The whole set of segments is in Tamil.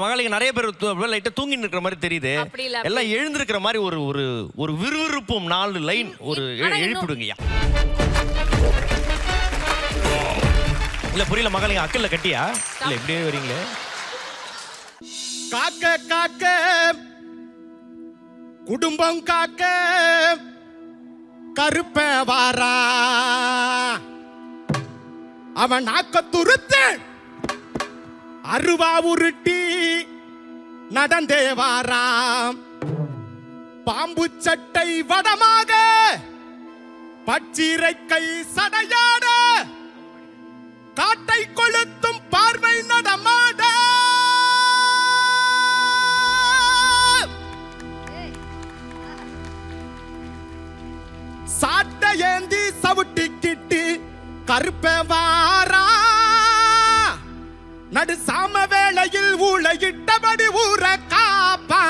மகளிங்க நிறைய பேர் லைட்டா தூங்கிட்டு இருக்கிற மாதிரி தெரியுது. எல்லாம் எழுந்திருக்கிற மாதிரி ஒரு ஒரு ஒரு விறுவிறுப்பும் 4 லைன் ஒரு எழுப்பிடுங்கய்யா. இல்ல புரியல மகளிங்க, அக்கல்ல கட்டியா இல்ல இப்படியே வரீங்களே? காக்க காக்க குடும்பம் காக்க கருப்ப வாரா, அவன் நாக்க துருத்து அருவா உருட்டி நடந்தே வாராம். பாம்பு சட்டை வடமாக பச்சிரை கை சடையாட காட்டை கொளுத்தும் பார்வை நடமாட சாட்ட ஏந்தி சவுட்டிக்கிட்டு கருப்ப வாரா, நடு சாம வேளையில் ஊழையிட்டபடி ஊர காப்பா.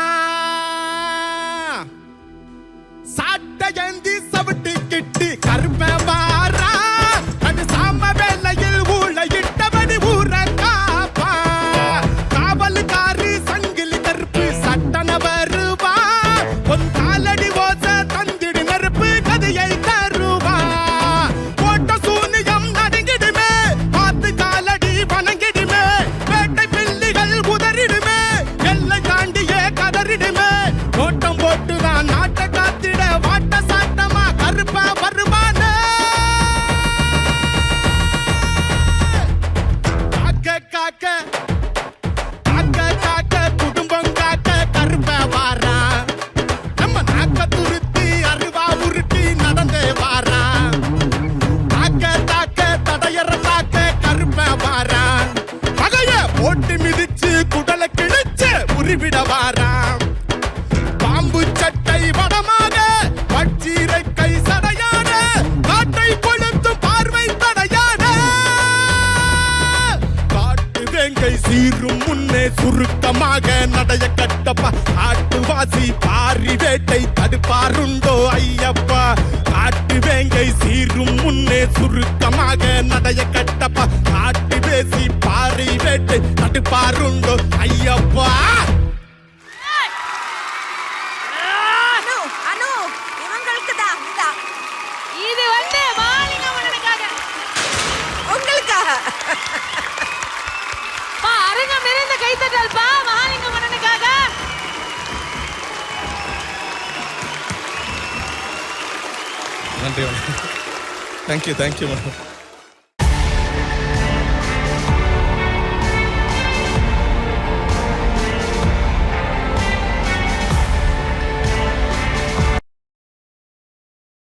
சாட்ட ஏந்தி சவுட்டிக்கிட்டு கருப்ப வாரா, நடு சாம வேளையில் ஊழையிட்டபடி ஊர காப்பா. காவலுக்காரு சங்கிலி கருப்பு சட்டன வருவா, உன் காலடி ஓச தந்திடு நெருப்பு கதையை தருவா. போட்ட சூனியம் நடுங்கிடுமே, பார்த்து காலடி வணங்கிடுமே, வேட்டை பிள்ளைகள் உதறிடுமே, எல்லை தாண்டியே கதறிடுமே. ஓட்டம் போட்டுதான் நாட்டை காத்திட வாட்ட சாட்டமா கருப்பா வருவானே. காக்க காக்க காக்க காக்க குடும்பம் காக்க கருப்ப வாரா, நம்ம நாக்க துருத்தி அருவா உருட்டி நடந்தே வாரா. தாக்க தாக்க தடையற தாக்க கருப்ப வாரா, பகைய போட்டு மிதிச்சு குடலை கிழிச்சு உருவிட வாரா. பாம்பு சட்டை வடமாக பச்சீரை கை சடையான காட்டை கொளுத்தும் பார்வை தடையான. காட்டு வேங்கை சீரும் முன்னே சுருக்கமாக நடைய கட்டப்பா, காட்டுவாசி பாரி வேட்டை தடுப்பாருண்டோ ஐயப்பா. காட்டு வேங்கை சீரும் முன்னே சுருக்கமாக நடைய கட்டப்பா, காட்டு வேசி பாரி வேட்டை தடுப்பாருண்டோ ஐயப்பா. இது வந்து மாலிங்கமன்னனுக்காக, உங்களுக்காக. பா அரங்கம் நிறைந்த கைத்தட்டல் பா மாலிங்கமன்னனுக்காக. நன்றி மேடம். Thank you madam.